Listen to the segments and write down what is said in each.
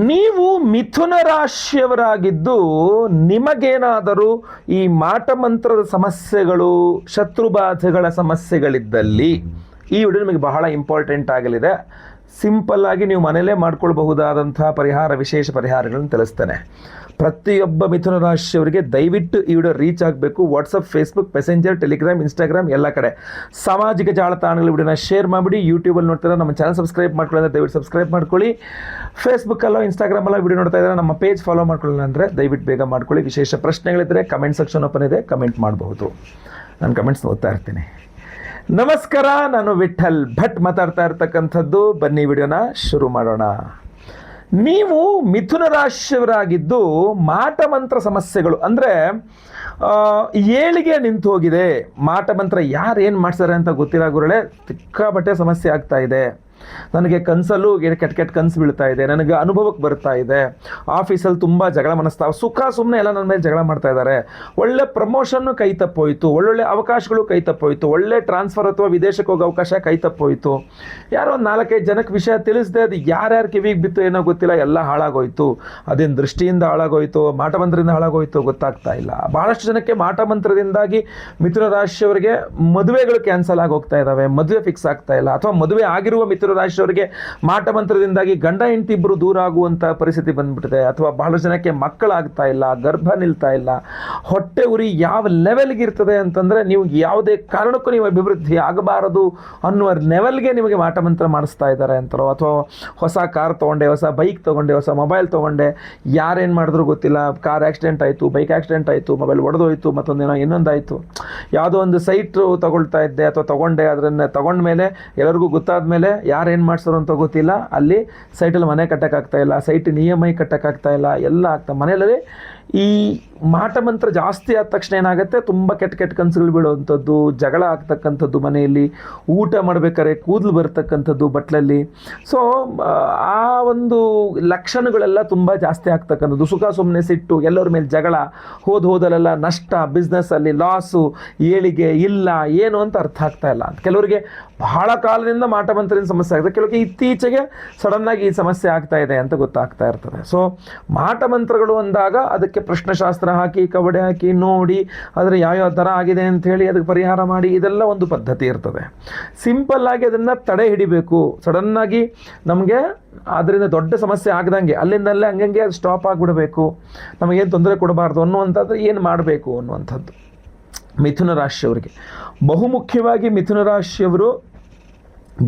ನೀವು ಮಿಥುನ ರಾಶಿಯವರಾಗಿದ್ದು ನಿಮಗೇನಾದರೂ ಈ ಮಾಟಮಂತ್ರದ ಸಮಸ್ಯೆಗಳು, ಶತ್ರುಬಾಧೆಗಳ ಸಮಸ್ಯೆಗಳಿದ್ದಲ್ಲಿ ಈ ವಿಡಿಯೋ ನಿಮಗೆ ಬಹಳ ಇಂಪಾರ್ಟೆಂಟ್ ಆಗಲಿದೆ. ಸಿಂಪಲ್ ಆಗಿ ನೀವು ಮನೆಯಲ್ಲೇ ಮಾಡ್ಕೊಳ್ಬಹುದಾದಂತಹ ವಿಶೇಷ ಪರಿಹಾರಗಳನ್ನು ತಿಳಿಸ್ತೇನೆ. ಪ್ರತಿಯೊಬ್ಬ ಮಿಥುನ ರಾಶಿಯವರಿಗೆ ದಯವಿಟ್ಟು ಈ ವಿಡಿಯೋ ರೀಚ್ ಆಗಬೇಕು. WhatsApp, Facebook, messenger, Telegram, Instagram ಎಲ್ಲ ಕಡೆ ಸಾಮಾಜಿಕ ಜಾಲತಾಣಗಳ ವಿಡಿಯೋನ ಶೇರ್ ಮಾಡಿಬಿಡಿ. ಯೂಟ್ಯೂಬಲ್ಲಿ ನೋಡ್ತಾರೆ ನಮ್ಮ ಚಾನಲ್ ಸಬ್ಸ್ಕ್ರೈಬ್ ಮಾಡ್ಕೊಳ್ಳಿ ಅಂದರೆ ದಯವಿಟ್ಟು ಸಬ್ಸ್ಕ್ರೈಬ್ ಮಾಡ್ಕೊಳ್ಳಿ. ಫೇಸ್ಬುಕ್ಕಲ್ಲೋ ಇನ್ಸ್ಟಾಗ್ರಾಮಲ್ಲೋ ವಿಡಿಯೋ ನೋಡ್ತಾ ಇದ್ದಾರೆ, ನಮ್ಮ ಪೇಜ್ ಫಾಲೋ ಮಾಡ್ಕೊಳ್ಳಿ ಅಂದರೆ ದಯವಿಟ್ಟು ಬೇಗ ಮಾಡ್ಕೊಳ್ಳಿ. ವಿಶೇಷ ಪ್ರಶ್ನೆಗಳಿದ್ದರೆ ಕಮೆಂಟ್ ಸೆಕ್ಷನ್ ಓಪನ್ ಇದೆ, ಕಮೆಂಟ್ ಮಾಡಬಹುದು. ನಾನು ಕಮೆಂಟ್ಸ್ ಓದ್ತಾ ಇರ್ತೀನಿ. ನಮಸ್ಕಾರ, ನಾನು ವಿಠಲ್ ಭಟ್ ಮಾತಾಡ್ತಾ ಇರ್ತಕ್ಕಂಥದ್ದು. ಬನ್ನಿ ವಿಡಿಯೋನ ಶುರು ಮಾಡೋಣ. ನೀವು ಮಿಥುನ ರಾಶಿಯವರಾಗಿದ್ದು ಮಾಟಮಂತ್ರ ಸಮಸ್ಯೆಗಳು ಅಂದರೆ ಏಳಿಗೆ ನಿಂತು ಹೋಗಿದೆ. ಮಾಟಮಂತ್ರ ಯಾರು ಏನು ಮಾಡ್ತಾರೆ ಅಂತ ಗೊತ್ತಿಲ್ಲ ಗುರುಗಳೇ, ಸಿಕ್ಕಾಪಟ್ಟೆ ಸಮಸ್ಯೆ ಆಗ್ತಾ ಇದೆ. ನನಗೆ ಕನಸಲ್ಲೂ ಕೆಟ್ಟ ಕನಸು ಬೀಳ್ತಾ ಇದೆ, ನನಗೆ ಅನುಭವಕ್ಕೆ ಬರ್ತಾ ಇದೆ. ಆಫೀಸಲ್ಲಿ ತುಂಬ ಜಗಳ ಮನಸ್ತಾವ, ಸುಖ ಸುಮ್ಮನೆ ಎಲ್ಲ ನನ್ನ ಮೇಲೆ ಜಗಳ ಮಾಡ್ತಾ ಇದ್ದಾರೆ. ಒಳ್ಳೆ ಪ್ರಮೋಷನ್ನು ಕೈ ತಪ್ಪೋಯ್ತು, ಒಳ್ಳೊಳ್ಳೆ ಅವಕಾಶಗಳು ಕೈ ತಪ್ಪೋಯ್ತು, ಒಳ್ಳೆ ಟ್ರಾನ್ಸ್ಫರ್ ಅಥವಾ ವಿದೇಶಕ್ಕೆ ಹೋಗೋ ಅವಕಾಶ ಕೈ ತಪ್ಪೋಯ್ತು. ಯಾರೋ ಒಂದು 4-5 ಜನಕ್ಕೆ ವಿಷಯ ತಿಳಿಸಿದೆ, ಅದು ಯಾರ್ಯಾರು ಕಿವಿಗೆ ಬಿತ್ತು ಏನೋ ಗೊತ್ತಿಲ್ಲ, ಎಲ್ಲ ಹಾಳಾಗೋಯ್ತು. ಅದೇನು ದೃಷ್ಟಿಯಿಂದ ಹಾಳಾಗೋಯ್ತು, ಮಾಟಮಂತ್ರದಿಂದ ಹಾಳಾಗೋಯ್ತು ಗೊತ್ತಾಗ್ತಾ ಇಲ್ಲ. ಬಹಳಷ್ಟು ಜನಕ್ಕೆ ಮಾಟಮಂತ್ರದಿಂದಾಗಿ ಮಿಥುನ ರಾಶಿಯವರಿಗೆ ಮದುವೆಗಳು ಕ್ಯಾನ್ಸಲ್ ಆಗಿ ಹೋಗ್ತಾ ಇದ್ದಾವೆ, ಮದುವೆ ಫಿಕ್ಸ್ ಆಗ್ತಾ ಇಲ್ಲ. ಅಥವಾ ಮದುವೆ ಆಗಿರುವ ಮಿಥುನ ರಾಶಿಯವರಿಗೆ ಮಾಟಮಂತ್ರದಿಂದಾಗಿ ಗಂಡ ಹೆಂಡತಿ ಇಬ್ಬರು ದೂರ ಆಗುವಂಥ ಪರಿಸ್ಥಿತಿ ಬಂದ್ಬಿಟ್ಟಿದೆ. ಅಥವಾ ಬಹಳಷ್ಟು ಜನಕ್ಕೆ ಮಕ್ಕಳಾಗ್ತಾ ಇಲ್ಲ, ಗರ್ಭ ನಿಲ್ತಾ ಇಲ್ಲ, ಹೊಟ್ಟೆ ಉರಿ ಯಾವ ಲೆವೆಲ್ಗೆ ಇರ್ತದೆ ಅಂತಂದರೆ ನೀವು ಯಾವುದೇ ಕಾರಣಕ್ಕೂ ನೀವು ಅಭಿವೃದ್ಧಿ ಆಗಬಾರದು ಅನ್ನುವ ಲೆವೆಲ್ಗೆ ನಿಮಗೆ ಮಾಟಮಂತ್ರ ಮಾಡಿಸ್ತಾ ಇದ್ದಾರೆ ಅಂತಾರೋ, ಅಥವಾ ಹೊಸ ಕಾರ್ ತೊಗೊಂಡೆ, ಹೊಸ ಬೈಕ್ ತೊಗೊಂಡೆ, ಹೊಸ ಮೊಬೈಲ್ ತೊಗೊಂಡೆ, ಯಾರೇನು ಮಾಡಿದ್ರು ಗೊತ್ತಿಲ್ಲ, ಕಾರ್ ಆಕ್ಸಿಡೆಂಟ್ ಆಯಿತು, ಬೈಕ್ ಆಕ್ಸಿಡೆಂಟ್ ಆಯಿತು, ಮೊಬೈಲ್ ಒಡೆದೋಯ್ತು, ಮತ್ತೊಂದೇನೋ ಇನ್ನೊಂದಾಯಿತು. ಯಾವುದೋ ಒಂದು ಸೈಟು ತಗೊಳ್ತಾ ಇದ್ದೆ ಅಥವಾ ತೊಗೊಂಡೆ, ಅದನ್ನು ತೊಗೊಂಡ್ಮೇಲೆ ಎಲ್ಲರಿಗೂ ಗೊತ್ತಾದ ಮೇಲೆ ಯಾರೇನು ಮಾಡ್ಸೋರು ಅಂತ ಗೊತ್ತಿಲ್ಲ, ಅಲ್ಲಿ ಸೈಟಲ್ಲಿ ಮನೆ ಕಟ್ಟೋಕ್ಕಾಗ್ತಾ ಇಲ್ಲ, ಸೈಟಿನ EMI ಕಟ್ಟೋಕ್ಕಾಗ್ತಾ ಇಲ್ಲ, ಎಲ್ಲ ಆಗ್ತಾ ಮನೆಯಲ್ಲಿ ಈ ಮಾಟಮಂತ್ರ ಜಾಸ್ತಿ ಆದ ತಕ್ಷಣ ಏನಾಗುತ್ತೆ, ತುಂಬ ಕೆಟ್ಟ ಕನಸುಗಳು ಬೀಳುವಂಥದ್ದು, ಜಗಳ ಆಗ್ತಕ್ಕಂಥದ್ದು, ಮನೆಯಲ್ಲಿ ಊಟ ಮಾಡಬೇಕಾದ್ರೆ ಕೂದಲು ಬರ್ತಕ್ಕಂಥದ್ದು ಬಟ್ಲಲ್ಲಿ. ಸೊ ಆ ಒಂದು ಲಕ್ಷಣಗಳೆಲ್ಲ ತುಂಬ ಜಾಸ್ತಿ ಆಗ್ತಕ್ಕಂಥದ್ದು. ಸುಖ ಸುಮ್ಮನೆ ಸಿಟ್ಟು, ಎಲ್ಲರ ಮೇಲೆ ಜಗಳ, ಹೋದಲ್ಲೆಲ್ಲ ನಷ್ಟ, ಬಿಸ್ನೆಸ್ಸಲ್ಲಿ ಲಾಸು, ಏಳಿಗೆ ಇಲ್ಲ, ಏನು ಅಂತ ಅರ್ಥ ಆಗ್ತಾ ಇಲ್ಲ. ಕೆಲವರಿಗೆ ಬಹಳ ಕಾಲದಿಂದ ಮಾಟಮಂತ್ರದಿಂದ ಸಮಸ್ಯೆ ಆಗ್ತದೆ, ಕೆಲವರಿಗೆ ಇತ್ತೀಚೆಗೆ ಸಡನ್ನಾಗಿ ಈ ಸಮಸ್ಯೆ ಆಗ್ತಾ ಇದೆ ಅಂತ ಗೊತ್ತಾಗ್ತಾ ಇರ್ತದೆ. ಸೊ ಮಾಟಮಂತ್ರಗಳು ಅಂದಾಗ ಅದಕ್ಕೆ ಪ್ರಶ್ನೆಶಾಸ್ತ್ರ ಹಾಕಿ, ಕಬಡ್ಡಿ ಹಾಕಿ ನೋಡಿ, ಅದರ ಯಾವ್ಯಾವ ಥರ ಆಗಿದೆ ಅಂಥೇಳಿ ಅದಕ್ಕೆ ಪರಿಹಾರ ಮಾಡಿ, ಇದೆಲ್ಲ ಒಂದು ಪದ್ಧತಿ ಇರ್ತದೆ. ಸಿಂಪಲ್ಲಾಗಿ ಅದನ್ನು ತಡೆ ಹಿಡಿಬೇಕು. ಸಡನ್ನಾಗಿ ನಮಗೆ ಅದರಿಂದ ದೊಡ್ಡ ಸಮಸ್ಯೆ ಆಗದಂಗೆ ಅಲ್ಲಿಂದಲ್ಲೇ ಹಂಗಂಗೆ ಅದು ಸ್ಟಾಪ್ ಆಗಿಬಿಡಬೇಕು, ನಮಗೇನು ತೊಂದರೆ ಕೊಡಬಾರ್ದು ಅನ್ನುವಂಥದ್ದು ಏನು ಮಾಡಬೇಕು ಅನ್ನುವಂಥದ್ದು ಮಿಥುನ ರಾಶಿಯವರಿಗೆ. ಬಹುಮುಖ್ಯವಾಗಿ ಮಿಥುನ ರಾಶಿಯವರು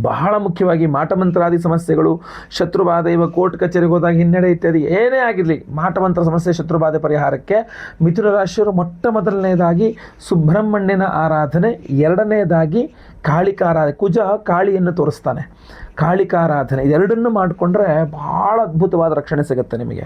ಬಹಳ ಮುಖ್ಯವಾಗಿ ಮಾಟಮಂತ್ರಾದಿ ಸಮಸ್ಯೆಗಳು, ಶತ್ರುಬಾಧೆ, ಇವಾಗ ಕೋರ್ಟ್ ಕಚೇರಿಗೆ ಹೋದಾಗ ಹಿನ್ನಡೆ ಇತ್ಯಾದಿ ಏನೇ ಆಗಿರಲಿ, ಮಾಟಮಂತ್ರ ಸಮಸ್ಯೆ, ಶತ್ರುಬಾಧೆ ಪರಿಹಾರಕ್ಕೆ ಮಿಥುನ ರಾಶಿಯವರು ಮೊದಲನೇದಾಗಿ ಸುಬ್ರಹ್ಮಣ್ಯನ ಆರಾಧನೆ, ಎರಡನೇದಾಗಿ ಕಾಳಿಕಾರಾಧನೆ. ಕುಜ ಕಾಳಿಯನ್ನು ತೋರಿಸ್ತಾನೆ, ಕಾಳಿಕಾರಾಧನೆ, ಇದೆರಡನ್ನು ಮಾಡಿಕೊಂಡ್ರೆ ಭಾಳ ಅದ್ಭುತವಾದ ರಕ್ಷಣೆ ಸಿಗುತ್ತೆ ನಿಮಗೆ.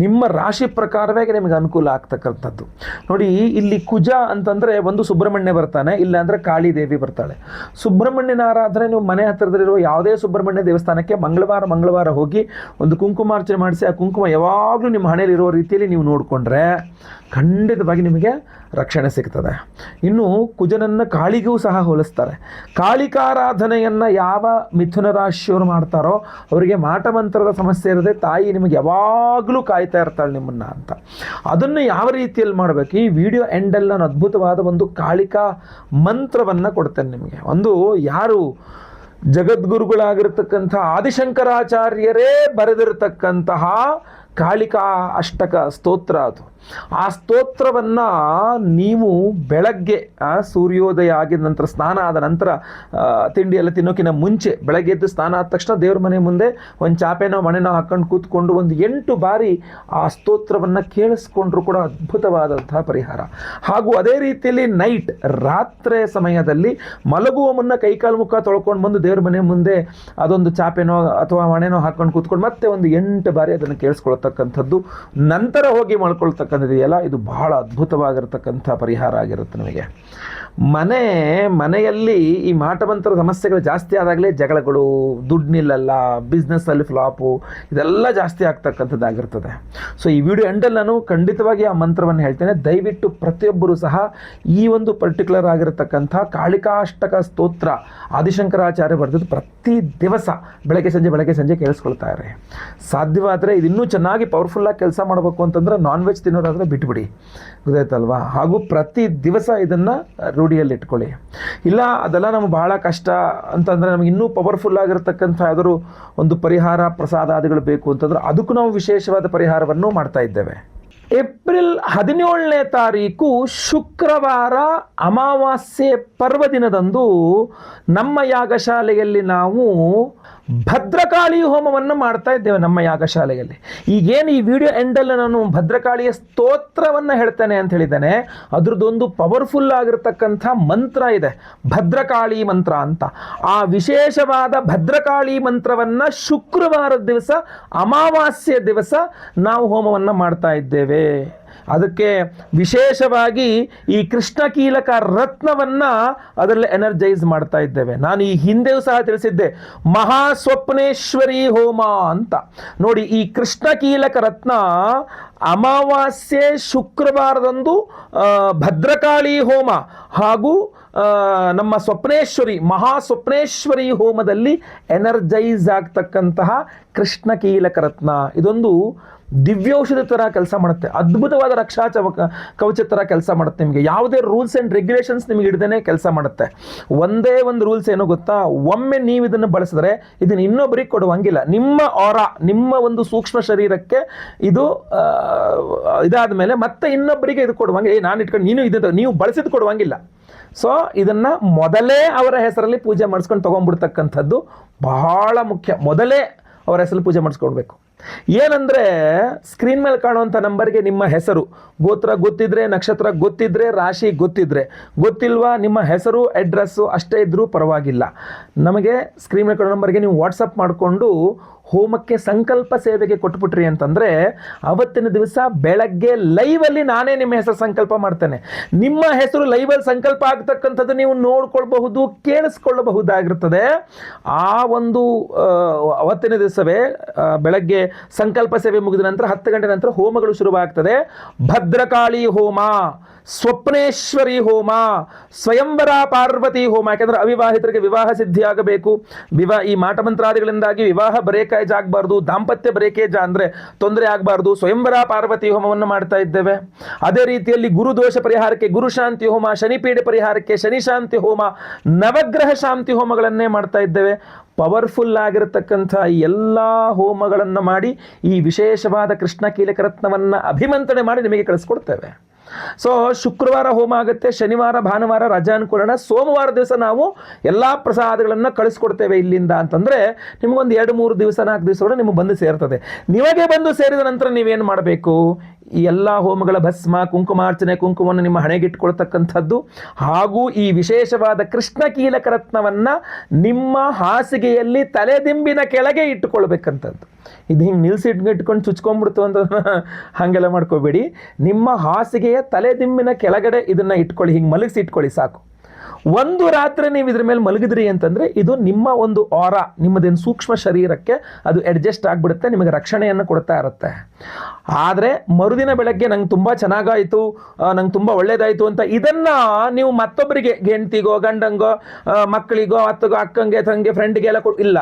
ನಿಮ್ಮ ರಾಶಿ ಪ್ರಕಾರವೇ ನಿಮಗೆ ಅನುಕೂಲ ಆಗ್ತಕ್ಕಂಥದ್ದು. ನೋಡಿ, ಇಲ್ಲಿ ಕುಜ ಅಂತಂದರೆ ಒಂದು ಸುಬ್ರಹ್ಮಣ್ಯ ಬರ್ತಾನೆ, ಇಲ್ಲಾಂದರೆ ಕಾಳಿ ದೇವಿ ಬರ್ತಾಳೆ. ಸುಬ್ರಹ್ಮಣ್ಯನ ಆರಾಧನೆ ನೀವು ಮನೆ ಹತ್ತಿರದಲ್ಲಿರುವ ಯಾವುದೇ ಸುಬ್ರಹ್ಮಣ್ಯ ದೇವಸ್ಥಾನಕ್ಕೆ ಮಂಗಳವಾರ ಹೋಗಿ ಒಂದು ಕುಂಕುಮಾರ್ಚನೆ ಮಾಡಿಸಿ, ಆ ಕುಂಕುಮ ಯಾವಾಗಲೂ ನಿಮ್ಮ ಹಣೆಯಲ್ಲಿರೋ ರೀತಿಯಲ್ಲಿ ನೀವು ನೋಡಿಕೊಂಡ್ರೆ ಖಂಡಿತವಾಗಿ ನಿಮಗೆ ರಕ್ಷಣೆ ಸಿಗ್ತದೆ. ಇನ್ನು ಕುಜನನ್ನು ಕಾಳಿಗೂ ಸಹ ಹೋಲಿಸ್ತಾರೆ. ಕಾಳಿಕಾರಾಧನೆಯನ್ನು ಯಾವ ಮಿಥುನ ರಾಶಿಯವರು ಮಾಡ್ತಾರೋ ಅವರಿಗೆ ಮಾಟಮಂತ್ರದ ಸಮಸ್ಯೆ ಇರದೆ ತಾಯಿ ನಿಮಗೆ ಯಾವಾಗಲೂ ಕಾಯ್ತಾ ಇರ್ತಾಳೆ ನಿಮ್ಮನ್ನು ಅಂತ. ಅದನ್ನು ಯಾವ ರೀತಿಯಲ್ಲಿ ಮಾಡಬೇಕು, ಈ ವಿಡಿಯೋ ಎಂಡಲ್ಲಿ ನಾನು ಅದ್ಭುತವಾದ ಒಂದು ಕಾಳಿಕಾ ಮಂತ್ರವನ್ನು ಕೊಡ್ತೇನೆ ನಿಮಗೆ. ಒಂದು ಯಾರು ಜಗದ್ಗುರುಗಳಾಗಿರ್ತಕ್ಕಂಥ ಆದಿಶಂಕರಾಚಾರ್ಯರೇ ಬರೆದಿರತಕ್ಕಂತಹ ಕಾಳಿಕಾ ಅಷ್ಟಕ ಸ್ತೋತ್ರ ಅದು. ಆ ಸ್ತೋತ್ರವನ್ನು ನೀವು ಬೆಳಗ್ಗೆ ಸೂರ್ಯೋದಯ ಆಗಿದ ನಂತರ, ಸ್ನಾನ ಆದ ನಂತರ, ತಿಂಡಿಯೆಲ್ಲ ತಿನ್ನೋಕ್ಕಿಂತ ಮುಂಚೆ ಬೆಳಗ್ಗೆ ಎದ್ದು ಸ್ನಾನ ಆದ ತಕ್ಷಣ ದೇವ್ರ ಮನೆ ಮುಂದೆ ಒಂದು ಚಾಪೆನೋ ಮಣೆನೋ ಹಾಕ್ಕೊಂಡು ಕೂತ್ಕೊಂಡು ಒಂದು 8 ಬಾರಿ ಆ ಸ್ತೋತ್ರವನ್ನು ಕೇಳಿಸ್ಕೊಂಡ್ರೂ ಕೂಡ ಅದ್ಭುತವಾದಂತಹ ಪರಿಹಾರ. ಹಾಗೂ ಅದೇ ರೀತಿಯಲ್ಲಿ ನೈಟ್, ರಾತ್ರಿ ಸಮಯದಲ್ಲಿ ಮಲಗುವ ಮುನ್ನ ಕೈಕಾಲು ಮುಖ ತೊಳ್ಕೊಂಡು ಬಂದು ದೇವ್ರ ಮನೆ ಮುಂದೆ ಅದೊಂದು ಚಾಪೆನೋ ಅಥವಾ ಮಣೆನೋ ಹಾಕ್ಕೊಂಡು ಕೂತ್ಕೊಂಡು ಮತ್ತೆ ಒಂದು 8 ಬಾರಿ ಅದನ್ನು ಕೇಳಿಸ್ಕೊಳ್ತಕ್ಕಂಥದ್ದು, ನಂತರ ಹೋಗಿ ಮಲ್ಕೊಳ್ತಕ್ಕಂಥದ್ದು ಇದೆಯಲ್ಲ, ಇದು ಬಹಳ ಅದ್ಭುತವಾಗಿರತಕ್ಕಂಥ ಪರಿಹಾರ ಆಗಿರುತ್ತೆ ನಮಗೆ. ಮನೆಯಲ್ಲಿ ಈ ಮಾಟಮಂತ್ರ ಸಮಸ್ಯೆಗಳು ಜಾಸ್ತಿ ಆದಾಗಲೇ ಜಗಳಗಳು, ದುಡ್ಡು ನಿಲ್ಲಲ್ಲ, ಬಿಸ್ನೆಸ್ಸಲ್ಲಿ ಫ್ಲಾಪು, ಇದೆಲ್ಲ ಜಾಸ್ತಿ ಆಗ್ತಕ್ಕಂಥದ್ದಾಗಿರ್ತದೆ. ಸೊ ಈ ವಿಡಿಯೋ ಎಂಡಲ್ಲಿ ನಾನು ಖಂಡಿತವಾಗಿ ಆ ಮಂತ್ರವನ್ನು ಹೇಳ್ತೇನೆ. ದಯವಿಟ್ಟು ಪ್ರತಿಯೊಬ್ಬರು ಸಹ ಈ ಒಂದು ಪರ್ಟಿಕ್ಯುಲರ್ ಆಗಿರತಕ್ಕಂಥ ಕಾಳಿಕಾಷ್ಟಕ ಸ್ತೋತ್ರ ಆದಿಶಂಕರಾಚಾರ್ಯ ಬರೆದದ್ದು ಪ್ರತಿ ದಿವಸ ಬೆಳಗ್ಗೆ ಸಂಜೆ ಕೇಳಿಸ್ಕೊಳ್ತಾ ಇರಿ. ಸಾಧ್ಯವಾದರೆ ಇದಿನ್ನೂ ಚೆನ್ನಾಗಿ ಪವರ್ಫುಲ್ಲಾಗಿ ಕೆಲಸ ಮಾಡಬೇಕು ಅಂತಂದ್ರೆ ನಾನ್ ವೆಜ್ ತಿನ್ನೋದಾದರೆ ಬಿಟ್ಬಿಡಿ, ಗೊತ್ತಾಯ್ತಲ್ವಾ. ಹಾಗೂ ಪ್ರತಿ ದಿವಸ ಇದನ್ನು ರೂಢಿಯಲ್ಲಿ ಇಟ್ಕೊಳ್ಳಿ. ಇಲ್ಲ ಅದೆಲ್ಲ ನಮ್ಗೆ ಬಹಳ ಕಷ್ಟ ಅಂತಂದರೆ ನಮಗೆ ಇನ್ನೂ ಪವರ್ಫುಲ್ ಆಗಿರತಕ್ಕಂಥ ಯಾವ್ದಾದ್ರು ಒಂದು ಪರಿಹಾರ ಪ್ರಸಾದಾದಿಗಳು ಬೇಕು ಅಂತಂದ್ರೆ ಅದಕ್ಕೂ ನಾವು ವಿಶೇಷವಾದ ಪರಿಹಾರವನ್ನು ಮಾಡ್ತಾ ಇದ್ದೇವೆ. ಏಪ್ರಿಲ್ 17ನೇ ತಾರೀಕು ಶುಕ್ರವಾರ ಅಮಾವಾಸ್ಯೆ ಪರ್ವದಿನದಂದು ನಮ್ಮ ಯಾಗಶಾಲೆಯಲ್ಲಿ ನಾವು ಭದ್ರಕಾಳಿ ಹೋಮವನ್ನು ಮಾಡ್ತಾ ಇದ್ದೇವೆ. ನಮ್ಮ ಯಾಗಶಾಲೆಯಲ್ಲಿ ಈಗೇನು ಈ ವಿಡಿಯೋ ಎಂಡಲ್ಲಿ ನಾನು ಭದ್ರಕಾಳಿಯ ಸ್ತೋತ್ರವನ್ನು ಹೇಳ್ತೇನೆ ಅಂತ ಹೇಳಿದ್ದೇನೆ, ಅದ್ರದ್ದೊಂದು ಪವರ್ಫುಲ್ ಆಗಿರತಕ್ಕಂಥ ಮಂತ್ರ ಇದೆ, ಭದ್ರಕಾಳಿ ಮಂತ್ರ ಅಂತ. ಆ ವಿಶೇಷವಾದ ಭದ್ರಕಾಳಿ ಮಂತ್ರವನ್ನು ಶುಕ್ರವಾರದ ದಿವಸ ಅಮಾವಾಸ್ಯೆ ದಿವಸ ನಾವು ಹೋಮವನ್ನು ಮಾಡ್ತಾ ಇದ್ದೇವೆ. ಅದಕ್ಕೆ ವಿಶೇಷವಾಗಿ ಈ ಕೃಷ್ಣಕೀಲಕ ರತ್ನವನ್ನು ಅದರಲ್ಲಿ ಎನರ್ಜೈಸ್ ಮಾಡ್ತಾ ಇದ್ದೇವೆ. ನಾನು ಈ ಹಿಂದೆಯೂ ಸಹ ತಿಳಿಸಿದ್ದೆ ಮಹಾಸ್ವಪ್ನೇಶ್ವರಿ ಹೋಮ ಅಂತ. ನೋಡಿ, ಈ ಕೃಷ್ಣಕೀಲಕ ರತ್ನ ಅಮಾವಾಸ್ಯೆ ಶುಕ್ರವಾರದಂದು ಭದ್ರಕಾಳಿ ಹೋಮ ಹಾಗೂ ನಮ್ಮ ಸ್ವಪ್ನೇಶ್ವರಿ ಮಹಾಸ್ವಪ್ನೇಶ್ವರಿ ಹೋಮದಲ್ಲಿ ಎನರ್ಜೈಸ್ ಆಗ್ತಕ್ಕಂತಹ ಕೃಷ್ಣಕೀಲಕ ರತ್ನ ಇದೊಂದು ದಿವ್ಯೌಷಧ ಥರ ಕೆಲಸ ಮಾಡುತ್ತೆ. ಅದ್ಭುತವಾದ ರಕ್ಷಾ ಕವಚ ಥರ ಕೆಲಸ ಮಾಡುತ್ತೆ. ನಿಮಗೆ ಯಾವುದೇ ರೂಲ್ಸ್ ಆ್ಯಂಡ್ ರೆಗ್ಯುಲೇಷನ್ಸ್ ನಿಮಗೆ ಹಿಡ್ದೇ ಕೆಲಸ ಮಾಡುತ್ತೆ. ಒಂದೇ ಒಂದು ರೂಲ್ಸ್ ಏನೋ ಗೊತ್ತಾ, ಒಮ್ಮೆ ನೀವು ಇದನ್ನು ಬಳಸಿದ್ರೆ ಇದನ್ನು ಇನ್ನೊಬ್ಬರಿಗೆ ಕೊಡುವಂಗಿಲ್ಲ. ನಿಮ್ಮ ಆರಾ, ನಿಮ್ಮ ಒಂದು ಸೂಕ್ಷ್ಮ ಶರೀರಕ್ಕೆ ಇದು ಇದಾದ ಮೇಲೆ ಮತ್ತೆ ಇನ್ನೊಬ್ಬರಿಗೆ ಇದು ಕೊಡುವಂಗೆ ನಾನು ಇಟ್ಕೊಂಡು ನೀವು ಬಳಸಿದ್ದು ಕೊಡುವಂಗಿಲ್ಲ. ಸೊ ಇದನ್ನು ಮೊದಲೇ ಅವರ ಹೆಸರಲ್ಲಿ ಪೂಜೆ ಮಾಡಿಸ್ಕೊಂಡು ತೊಗೊಂಡ್ಬಿಡ್ತಕ್ಕಂಥದ್ದು ಬಹಳ ಮುಖ್ಯ. ಮೊದಲೇ ಅವರ ಹೆಸರಲ್ಲಿ ಪೂಜೆ ಮಾಡಿಸ್ಕೊಡ್ಬೇಕು. ಏನಂದರೆ ಸ್ಕ್ರೀನ್ ಮೇಲೆ ಕಾಣುವಂಥ ನಂಬರ್ಗೆ ನಿಮ್ಮ ಹೆಸರು, ಗೋತ್ರ ಗೊತ್ತಿದ್ರೆ, ನಕ್ಷತ್ರ ಗೊತ್ತಿದ್ರೆ, ರಾಶಿ ಗೊತ್ತಿದ್ರೆ, ಗೊತ್ತಿಲ್ವಾ ನಿಮ್ಮ ಹೆಸರು ಅಡ್ರೆಸ್ಸು ಅಷ್ಟೇ ಇದ್ದರೂ ಪರವಾಗಿಲ್ಲ. ನಮಗೆ ಸ್ಕ್ರೀನ್ ಮೇಲೆ ಕಾಣೋ ನಂಬರ್ಗೆ ನೀವು ವಾಟ್ಸಪ್ ಮಾಡಿಕೊಂಡು ಹೋಮಕ್ಕೆ ಸಂಕಲ್ಪ ಸೇವೆಗೆ ಕೊಟ್ಬಿಟ್ರಿ ಅಂತಂದರೆ ಅವತ್ತಿನ ದಿವಸ ಬೆಳಗ್ಗೆ ಲೈವಲ್ಲಿ ನಾನೇ ನಿಮ್ಮ ಹೆಸರು ಸಂಕಲ್ಪ ಮಾಡ್ತೇನೆ. ನಿಮ್ಮ ಹೆಸರು ಲೈವಲ್ಲಿ ಸಂಕಲ್ಪ ಆಗ್ತಕ್ಕಂಥದ್ದು ನೀವು ನೋಡ್ಕೊಳ್ಬಹುದು, ಕೇಳಿಸ್ಕೊಳ್ಳಬಹುದಾಗಿರ್ತದೆ. ಆ ಒಂದು ಅವತ್ತಿನ ದಿವಸವೇ ಬೆಳಗ್ಗೆ ಸಂಕಲ್ಪ ಸೇವೆ ಮುಗಿದ ನಂತರ 10 ಗಂಟೆ ನಂತರ ಹೋಮಗಳು ಶುರುವಾಗ್ತದೆ. ಭದ್ರಕಾಳಿ ಹೋಮ, ಸ್ವಪ್ನೇಶ್ವರಿ ಹೋಮ, ಸ್ವಯಂವರ ಪಾರ್ವತಿ ಹೋಮ. ಯಾಕೆಂದರೆ ಅವಿವಾಹಿತರಿಗೆ ವಿವಾಹ ಸಿದ್ಧಿಯಾಗಬೇಕು. ಈ ಮಾಟಮಂತ್ರಾದಿಗಳಿಂದಾಗಿ ವಿವಾಹ ಬ್ರೇಕೇಜ್ ಆಗಬಾರ್ದು, ದಾಂಪತ್ಯ ಬ್ರೇಕೇಜ್ ಅಂದರೆ ತೊಂದರೆ ಆಗಬಾರ್ದು. ಸ್ವಯಂವರ ಪಾರ್ವತಿ ಹೋಮವನ್ನು ಮಾಡ್ತಾ ಇದ್ದೇವೆ. ಅದೇ ರೀತಿಯಲ್ಲಿ ಗುರುದೋಷ ಪರಿಹಾರಕ್ಕೆ ಗುರು ಶಾಂತಿ ಹೋಮ, ಶನಿಪೀಡೆ ಪರಿಹಾರಕ್ಕೆ ಶನಿ ಶಾಂತಿ ಹೋಮ, ನವಗ್ರಹ ಶಾಂತಿ ಹೋಮಗಳನ್ನೇ ಮಾಡ್ತಾ ಇದ್ದೇವೆ. ಪವರ್ಫುಲ್ ಆಗಿರತಕ್ಕಂಥ ಎಲ್ಲ ಹೋಮಗಳನ್ನು ಮಾಡಿ ಈ ವಿಶೇಷವಾದ ಕೃಷ್ಣಕೀಲಕ ರತ್ನವನ್ನು ಅಭಿಮಂತ್ರಣೆ ಮಾಡಿ ನಿಮಗೆ ಕಳಿಸ್ಕೊಡ್ತೇವೆ. ಸೊ ಶುಕ್ರವಾರ ಹೋಮ ಆಗುತ್ತೆ, ಶನಿವಾರ ಭಾನುವಾರ ರಜಾ ಅನುಕೂಲನ, ಸೋಮವಾರ ದಿವಸ ನಾವು ಎಲ್ಲ ಪ್ರಸಾದಗಳನ್ನು ಕಳಿಸ್ಕೊಡ್ತೇವೆ ಇಲ್ಲಿಂದ ಅಂತಂದರೆ ನಿಮಗೊಂದು 2-3 ದಿವಸ 4 ದಿವಸ ನಿಮಗೆ ಬಂದು ಸೇರ್ತದೆ. ನಿಮಗೆ ಬಂದು ಸೇರಿದ ನಂತರ ನೀವೇನು ಮಾಡಬೇಕು, ಈ ಎಲ್ಲ ಹೋಮಗಳ ಭಸ್ಮ, ಕುಂಕುಮಾರ್ಚನೆ, ಕುಂಕುಮವನ್ನು ನಿಮ್ಮ ಹಣೆಗಿಟ್ಕೊಳ್ತಕ್ಕಂಥದ್ದು ಹಾಗೂ ಈ ವಿಶೇಷವಾದ ಕೃಷ್ಣಕೀಲಕ ರತ್ನವನ್ನು ನಿಮ್ಮ ಹಾಸಿಗೆಯಲ್ಲಿ ತಲೆದಿಂಬಿನ ಕೆಳಗೆ ಇಟ್ಟುಕೊಳ್ಬೇಕಂಥದ್ದು. ಇದು ಹಿಂಗೆ ಇಟ್ಕೊಂಡು ಚುಚ್ಕೊಂಡ್ಬಿಡ್ತು ಅಂತ ಹಾಗೆಲ್ಲ ಮಾಡ್ಕೋಬೇಡಿ. ನಿಮ್ಮ ಹಾಸಿಗೆಯ ತಲೆದಿಂಬಿನ ಕೆಳಗಡೆ ಇದನ್ನು ಇಟ್ಕೊಳ್ಳಿ, ಹಿಂಗೆ ಮಲಗಿಸಿ ಇಟ್ಕೊಳ್ಳಿ ಸಾಕು. ಒಂದು ರಾತ್ರಿ ನೀವು ಇದ್ರ ಮೇಲೆ ಮಲಗಿದ್ರಿ ಅಂತಂದರೆ ಇದು ನಿಮ್ಮ ಒಂದು ಆರಾ, ನಿಮ್ಮದೇನು ಸೂಕ್ಷ್ಮ ಶರೀರಕ್ಕೆ ಅದು ಅಡ್ಜಸ್ಟ್ ಆಗಿಬಿಡುತ್ತೆ, ನಿಮಗೆ ರಕ್ಷಣೆಯನ್ನು ಕೊಡ್ತಾ ಇರುತ್ತೆ. ಆದರೆ ಮರುದಿನ ಬೆಳಗ್ಗೆ ನಂಗೆ ತುಂಬ ಚೆನ್ನಾಗಾಯಿತು, ನಂಗೆ ತುಂಬ ಒಳ್ಳೇದಾಯಿತು ಅಂತ ಇದನ್ನು ನೀವು ಮತ್ತೊಬ್ಬರಿಗೆ, ಹೆಂಡ್ತಿಗೋ ಗಂಡಂಗೋ ಮಕ್ಕಳಿಗೋ ಅತ್ತಗೋ ಅಕ್ಕಂಗೆ ತಂಗೆ ಫ್ರೆಂಡ್ಗೆಲ್ಲ ಇಲ್ಲ,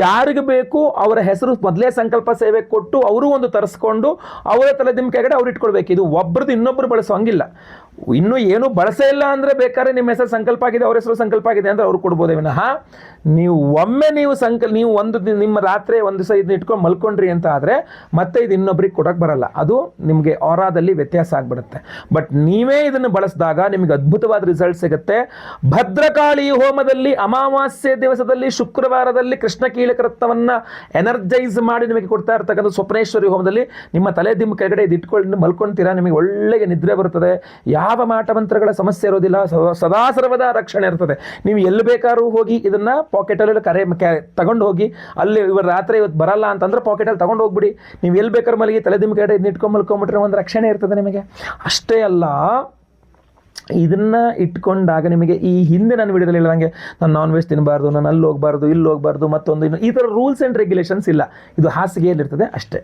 ಯಾರಿಗೆ ಬೇಕು ಅವರ ಹೆಸರು ಮೊದಲೇ ಸಂಕಲ್ಪ ಸೇವೆ ಕೊಟ್ಟು ಅವರು ಒಂದು ತರಿಸ್ಕೊಂಡು ಅವರ ತಲೆದಿಮ್ಮ ಕೆಳಗಡೆ ಅವ್ರು ಇಟ್ಕೊಳ್ಬೇಕು. ಇದು ಒಬ್ಬರದ್ದು ಇನ್ನೊಬ್ಬರು ಬಳಸೋಂಗಿಲ್ಲ. ಇನ್ನೂ ಏನು ಬಳಸೇ ಇಲ್ಲ ಅಂದರೆ ಬೇಕಾದ್ರೆ ನಿಮ್ಮ ಹೆಸರು ಸಂಕಲ್ಪ ಆಗಿದೆ, ಅವ್ರ ಹೆಸರು ಸಂಕಲ್ಪ ಆಗಿದೆ ಅಂದರೆ ಅವ್ರು ಕೊಡ್ಬೋದೇ ವಿನಃ ನೀವು ಒಮ್ಮೆ ನೀವು ನಿಮ್ಮ ರಾತ್ರಿ ಒಂದು ದಿವಸ ಇದನ್ನ ಇಟ್ಕೊಂಡು ಮಲ್ಕೊಂಡ್ರಿ ಅಂತ ಆದರೆ ಮತ್ತೆ ಇದು ಇನ್ನೊಬ್ರಿಗೆ ಕೊಡೋಕ್ಕೆ ಬರಲ್ಲ, ಅದು ನಿಮಗೆ ಆರಾದಲ್ಲಿ ವ್ಯತ್ಯಾಸ ಆಗಿಬಿಡುತ್ತೆ. ಬಟ್ ನೀವೇ ಇದನ್ನು ಬಳಸಿದಾಗ ನಿಮಗೆ ಅದ್ಭುತವಾದ ರಿಸಲ್ಟ್ ಸಿಗುತ್ತೆ. ಭದ್ರಕಾಳಿ ಹೋಮದಲ್ಲಿ ಅಮಾವಾಸ್ಯೆ ದಿವಸದಲ್ಲಿ ಶುಕ್ರವಾರದಲ್ಲಿ ಕೃಷ್ಣಕೀಲಕ ರತ್ನವನ್ನು ಎನರ್ಜೈಸ್ ಮಾಡಿ ನಿಮಗೆ ಕೊಡ್ತಾ ಇರ್ತಕ್ಕಂಥ ಸ್ವಪ್ನೇಶ್ವರಿ ಹೋಮದಲ್ಲಿ ನಿಮ್ಮ ತಲೆ ದಿಮ್ಮ ಕೆಳಗಡೆ ಇದು ಇಟ್ಕೊಂಡು ಮಲ್ಕೊಳ್ತೀರಾ, ನಿಮಗೆ ಒಳ್ಳೆಯ ನಿದ್ರೆ ಬರ್ತದೆ. ಯಾವ ಮಾಟಮಂತ್ರಗಳ ಸಮಸ್ಯೆ ಇರೋದಿಲ್ಲ, ಸದಾ ಸರ್ವದಾ ರಕ್ಷಣೆ ಇರ್ತದೆ. ನೀವು ಎಲ್ಲಿ ಬೇಕಾದ್ರೂ ಹೋಗಿ ಇದನ್ನು ಪಾಕೆಟಲ್ಲಿ ತಗೊಂಡು ಹೋಗಿ, ಅಲ್ಲಿ ರಾತ್ರಿ ಇವತ್ತು ಬರಲ್ಲ ಅಂತಂದ್ರೆ ಪಾಕೆಟಲ್ಲಿ ತಗೊಂಡು ಹೋಗ್ಬಿಡಿ. ನೀವು ಎಲ್ಲಿ ಬೇಕಾದ್ರೂ ಮಲಗಿ ತಲೆ ದಿಮ್ಮ ಕೆಳಗಡೆ ಇದನ್ನ ಇಟ್ಕೊಂಡು ಮಲ್ಕೊಂಡ್ಬಿಟ್ರೆ ಒಂದು ರಕ್ಷಣೆ ಇರ್ತದೆ ನಿಮಗೆ. ಅಷ್ಟೇ ಅಲ್ಲ, ಇದನ್ನು ಇಟ್ಕೊಂಡಾಗ ನಿಮಗೆ ಈ ಹಿಂದೆ ನಾನು ವಿಡಿಯೋದಲ್ಲಿ ಹೇಳಿದಂಗೆ ನಾನು ನಾನ್ ವೆಜ್ ತಿನ್ನಬಾರ್ದು, ನಾನು ಅಲ್ಲಿ ಹೋಗಬಾರ್ದು, ಇಲ್ಲಿ ಹೋಗಬಾರ್ದು, ಮತ್ತೊಂದು ಈ ಥರ ರೂಲ್ಸ್ ಆ್ಯಂಡ್ ರೆಗ್ಯುಲೇಷನ್ಸ್ ಇಲ್ಲ. ಇದು ಹಾಸಿಗೆಯಲ್ಲಿರ್ತದೆ ಅಷ್ಟೇ.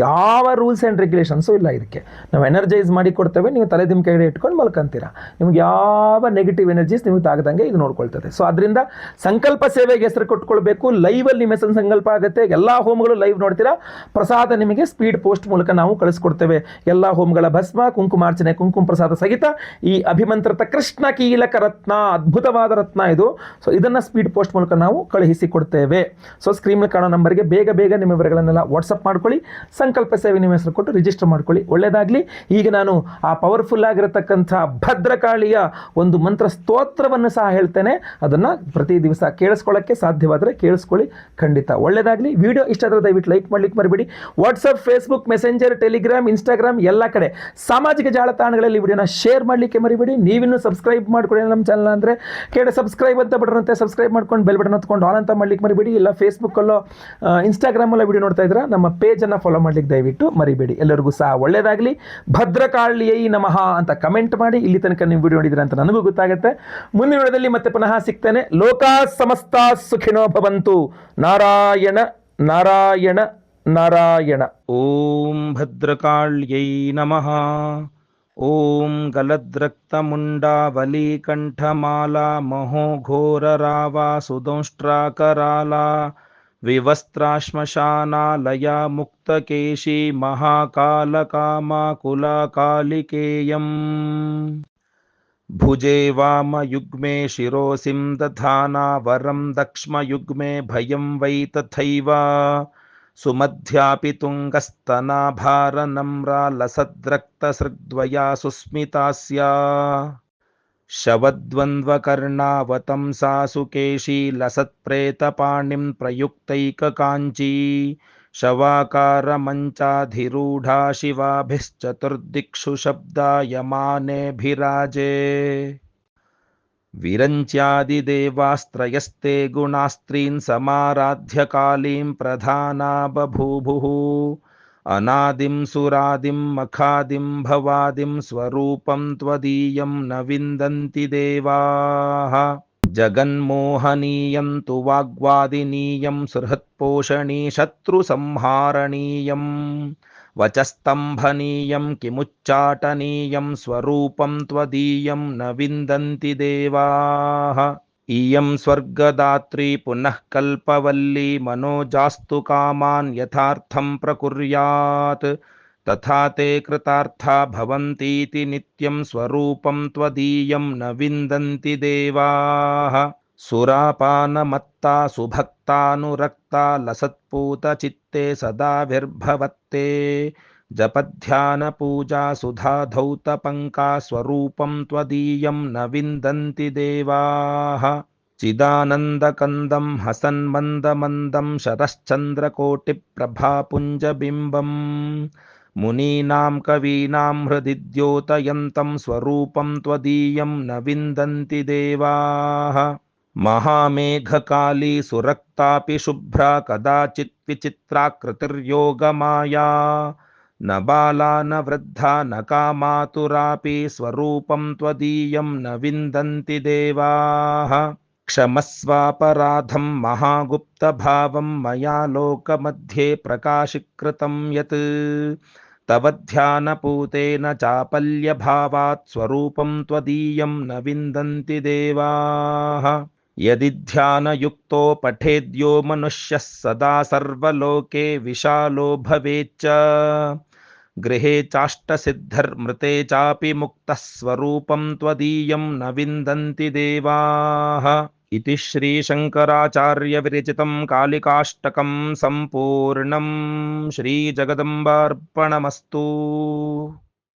ಯಾವ ರೂಲ್ಸ್ ಆ್ಯಂಡ್ ರೆಗ್ಯುಲೇಷನ್ಸು ಇಲ್ಲ ಇದಕ್ಕೆ. ನಾವು ಎನರ್ಜೈಸ್ ಮಾಡಿ ಕೊಡ್ತೇವೆ, ನೀವು ತಲೆ ನಿಮ್ಮ ಕೈಗೆ ಇಟ್ಕೊಂಡು ಮಲ್ಕೊಂತೀರಾ. ನಿಮ್ಗೆ ಯಾವ ನೆಗೆಟಿವ್ ಎನರ್ಜೀಸ್ ನಿಮಗೆ ತಾಗದಂಗೆ ಇದು ನೋಡ್ಕೊಳ್ತದೆ. ಸೊ ಅದರಿಂದ ಸಂಕಲ್ಪ ಸೇವೆಗೆ ಹೆಸರು ಕೊಟ್ಕೊಳ್ಬೇಕು. ಲೈವಲ್ಲಿ ನಿಮ್ಮ ಹೆಸರು ಸಂಕಲ್ಪ ಆಗುತ್ತೆ. ಎಲ್ಲ ಹೋಮ್ಗಳು ಲೈವ್ ನೋಡ್ತೀರಾ. ಪ್ರಸಾದ ನಿಮಗೆ ಸ್ಪೀಡ್ ಪೋಸ್ಟ್ ಮೂಲಕ ನಾವು ಕಳಿಸ್ಕೊಡ್ತೇವೆ. ಎಲ್ಲ ಹೋಮ್ಗಳ ಭಸ್ಮ, ಕುಂಕುಮಾರ್ಚನೆ, ಕುಂಕುಮ ಪ್ರಸಾದ ಸಹಿತ ಈ ಅಭಿಮಂತ್ರಿತ ಕೃಷ್ಣ ಕೀಲಕ ರತ್ನ, ಅದ್ಭುತವಾದ ರತ್ನ ಇದು. ಸೊ ಇದನ್ನು ಸ್ಪೀಡ್ ಪೋಸ್ಟ್ ಮೂಲಕ ನಾವು ಕಳುಹಿಸಿ ಕೊಡ್ತೇವೆ. ಸೊ ಸ್ಕ್ರೀನ್ ಕಾಣೋ ನಂಬರ್ಗೆ ಬೇಗ ನಿಮ್ಮ ವಿವರಗಳನ್ನೆಲ್ಲ ವಾಟ್ಸಪ್ ಮಾಡ್ಕೊಳ್ಳಿ. ಸಂಕಲ್ಪ ಸೇವೆ ನಿಮ್ಮ ಹೆಸರು ಕೊಟ್ಟು ರಿಜಿಸ್ಟರ್ ಮಾಡ್ಕೊಳ್ಳಿ. ಒಳ್ಳೆಯದಾಗಲಿ. ಈಗ ನಾನು ಆ ಪವರ್ಫುಲ್ ಆಗಿರತಕ್ಕಂಥ ಭದ್ರಕಾಳಿಯ ಒಂದು ಮಂತ್ರ ಸ್ತೋತ್ರವನ್ನು ಸಹ ಹೇಳ್ತೇನೆ. ಅದನ್ನು ಪ್ರತಿ ದಿವಸ ಕೇಳಿಸ್ಕೊಳ್ಳೋಕ್ಕೆ ಸಾಧ್ಯವಾದರೆ ಕೇಳಿಸ್ಕೊಳ್ಳಿ. ಖಂಡಿತ ಒಳ್ಳೆಯದಾಗಲಿ. ವಿಡಿಯೋ ಇಷ್ಟ ಆದರೆ ದಯವಿಟ್ಟು ಲೈಕ್ ಮಾಡ್ಲಿಕ್ಕೆ ಮರಿಬೇಡಿ. WhatsApp, Facebook, messenger, Telegram, Instagram ಎಲ್ಲ ಕಡೆ ಸಾಮಾಜಿಕ ಜಾಲತಾಣಗಳಲ್ಲಿ ವಿಡಿಯೋನ ಶೇರ್ ಮಾಡಲಿಕ್ಕೆ ಮರಿಬೇಡಿ. ನೀವಿನ್ನೂ ಸಬ್ಸ್ಕ್ರೈಬ್ ಮಾಡ್ಕೊಳ್ಳಿ ನಮ್ಮ ಚಾನಲ್ ಅಂದರೆ ಕೆಳಗೆ ಸಬ್ಸ್ಕ್ರೈಬ್ ಅಂತ ಬಟನ್ ಅಂತ ಸಬ್ಸ್ಕ್ರೈಬ್ ಮಾಡ್ಕೊಂಡು ಬೆಲ್ ಬಟನ್ ಹೊತ್ಕೊಂಡು ಆಲ್ ಅಂತ ಮಾಡ್ಲಿಕ್ಕೆ ಮರಿಬೇಡಿ. ಇಲ್ಲ ಫೇಸ್ಬುಕ್ಕಲ್ಲೋ ಇನ್ಸ್ಟಾಗ್ರಾಮಲ್ಲೋ ವಿಡಿಯೋ ನೋಡ್ತಾ ಇದ್ರೆ ನಮ್ಮ ಪೇಜನ್ನು ಫಾಲೋ ಮಾಡ್ಲಿಕ್ಕೆ ದಯವಿಟ್ಟು ಮರಿಬೇಡಿ. ಎಲ್ಲರಿಗೂ ಸಹ ಒಳ್ಳೆಯದಾಗಲಿ. ಭದ್ರಕಾಳಿಯೈ ನಮಃ ಅಂತ ಕಮೆಂಟ್ ಮಾಡಿ. ಇಲ್ಲಿ ತನಕ ನೀವು ವಿಡಿಯೋ ನೋಡಿದ್ರೆ ಅಂತ ನನಗೂ ಗೊತ್ತಾಗುತ್ತೆ. ಮುಂದಿನ ವಿಡಿಯೋದಲ್ಲಿ ಮತ್ತೆ ಪುನಃ ಸಿಗ್ತೇನೆ. ಲೋಕಾ ಸಮಸ್ತ ಸುಖಿನೋ ಭವಂತು. ನಾರಾಯಣ ನಾರಾಯಣ ನಾರಾಯಣ. ಓಂ ಭದ್ರಕಾಳ್ಯೈ ನಮಃ. ಓಂ ಗಲದ್ರಕ್ತಮುಂಡಾವಲೀಕಂಠಮಾಲಾ ಮಹೋಘೋರರಾವಾ ಸುದಂಷ್ಟ್ರಾಕರಾಲಾ ವಿವಸ್ತ್ರಾಶ್ಮಶಾನಾಲಯ ಮುಕ್ತಕೇಶಿ ಮಹಾಕಾಲಕಾಮಾಕುಲಕಾಲಿಕೇಯಂ. ಭುಜೆ ವಾಮಯುಗ್ಮೆ ಶಿರೋಸಿಂ ದಧಾನಾ ವರಂ ದಕ್ಷ್ಮಯುಗ್ಮೆ ಭಯಂ ವೈ ತಥೈವ. ಸುಮಧ್ಯಾಪಿ ತುಂಗಸ್ತನಾಭಾರನಮ್ರಾ ಲಸದ್ರಕ್ತಸೃಗ್ದ್ವಯಾ ಸುಸ್ಮಿತಾಸ್ಯಾ. ಶವದ್ವಂದ್ವಕರ್ಣಾವತಂಸಾ ಸುಕೇಶಿ ಲಸತ್ಪ್ರೇತಪಾಣಿಂ ಪ್ರಯುಕ್ತೈಕಕಾಂಚೀ. ಶವಾಕಾರಮಂಚಾಧಿರೂಢಾ ಶಿವಾಭಿಶ್ಚತುರ್ದಿಕ್ಷು ಶಬ್ದಾಯಮಾನೇಭಿರಾಜೆ. ವಿರಂಚ್ಯಾದಿದೇವಾಸ್ತ್ರಯಸ್ತೆ ಗುಣಾಸ್ತ್ರೀನ್ ಸಮಾರಾಧ್ಯ ಕಾಲೀಂ ಪ್ರಧಾನಾ ಬಭೂಭುಃ. ಅನಾದಿಂ ಸುರಾದಿಂ ಮಖಾದಿಂ ಭವಾದಿಂ ಸ್ವರೂಪಂ ತ್ವದೀಯಂ ನ ವಿಂದಂತಿ ದೇವಾಃ. ಜಗನ್ಮೋಹನೀಯಂ ತು ವಾಗ್ವಾದಿನೀಯಂ ಸುಹೃತ್ಪೋಷಣೀ ಶತ್ರುಸಂಹಾರಣೀಯಂ. ವಚಸ್ತಂಭನೀಯಂ ಕಿಮುಚ್ಚಾಟನೀಯಂ ಸ್ವರೂಪಂ ತ್ವದೀಯಂ ನ ವಿಂದಂತಿ ದೇವಾಃ. ಇಯಂ ಸ್ವರ್ಗದಾತ್ರಿ ಪುನಃ ಕಲ್ಪವಲ್ಲೀ ಮನೋಜಾಸ್ತು ಕಾಮಾನ್ ಯಥಾರ್ಥಂ ಪ್ರಕುರ್ಯಾತ್. ತಥಾ ತೇ ಕೃತಾರ್ಥಾ ಭವಂತೀತಿ ನಿತ್ಯಂ ಸ್ವರೂಪಂ ತ್ವದೀಯಂ ನ ವಿಂದಂತಿ ದೇವಾಃ. ಸುರಾಪಾನಮತ್ತಾ ಸುಭಕ್ತಾನುರಕ್ತಾ ಲಸತ್ಪೂತಚಿತ್ತೆ ಸದಾ ವಿರ್ಭವತ್ತೆ. ಜಪಧ್ಯಾನ ಪೂಜಾ ಸುಧಾಧೌತಪಂಕಾ ಸ್ವರೂಪಂ ತ್ವದೀಯಂ ನ ವಿಂದಂತಿ ದೇವಾಃ. ಚಿದಾನಂದಕಂದಂ ಹಸನ್ಮಂದಮಂದಂ ಶರಶ್ಚಂದ್ರಕೋಟಿಪ್ರಭಾಪುಂಜಬಿಂಬಂ. ಮುನೀನಾಂ ಕವೀನಾಂ ಹೃದಿ ದ್ಯೋತಯಂತಂ ಸ್ವರೂಪಂ ತ್ವದೀಯಂ ನ ವಿಂದಂತಿ ದೇವಾಃ. ಮಹಾಮೇಘಕಾಲಿ ಸುರಕ್ತಾಪಿ ಶುಭ್ರಾ ಕದಾಚಿತ್ ವಿಚಿತ್ರಾಕೃತಿರ್ಯೋಗಮಾಯಾ. ನ ಬಾಲಾ ನ ವೃದ್ಧಾ ನ ಕಾಮಾತುರಾಪಿ ಸ್ವರೂಪಂ ತ್ವದೀಯಂ ನ ವಿಂದಂತಿ ದೇವಾಃ. ಕ್ಷಮಸ್ವಾಪರಾಧಂ ಮಹಾಗುಪ್ತಭಾವಂ ಮಯಾ ಲೋಕಮಧ್ಯೆ ಪ್ರಕಾಶೀಕೃತಂ ಯತ್. ತವ ಧ್ಯಾನಪೂತೇನ ಚಾಪಲ್ಯಭಾವಾತ್ ಸ್ವರೂಪಂ ತ್ವದೀಯಂ ನ ವಿಂದಂತಿ ದೇವಾಃ. ಯದಿ ಧ್ಯಾನಯುಕ್ತೋ ಪಠೇದ್ಯೋ ಮನುಷ್ಯಃ ಸದಾ ಸರ್ವಲೋಕೆ ವಿಶಾಲೋ ಭವೇಚ್ಚ. ಗೃಹೇ ಚಾಷ್ಟಸಿದ್ಧಿರ್ಮೃತೆ ಚಾಪಿ ಮುಕ್ತಃ ಸ್ವರೂಪಂ ತ್ವದೀಯಂ ನ ವಿಂದಂತಿ ದೇವಾಃ. ಇತಿ ಶ್ರೀ ಶಂಕರಾಚಾರ್ಯ ವಿರಚಿತಂ ಕಾಳಿಕಾಷ್ಟಕಂ ಸಂಪೂರ್ಣಂ. ಶ್ರೀ ಜಗದಂಬಾರ್ಪಣಮಸ್ತು.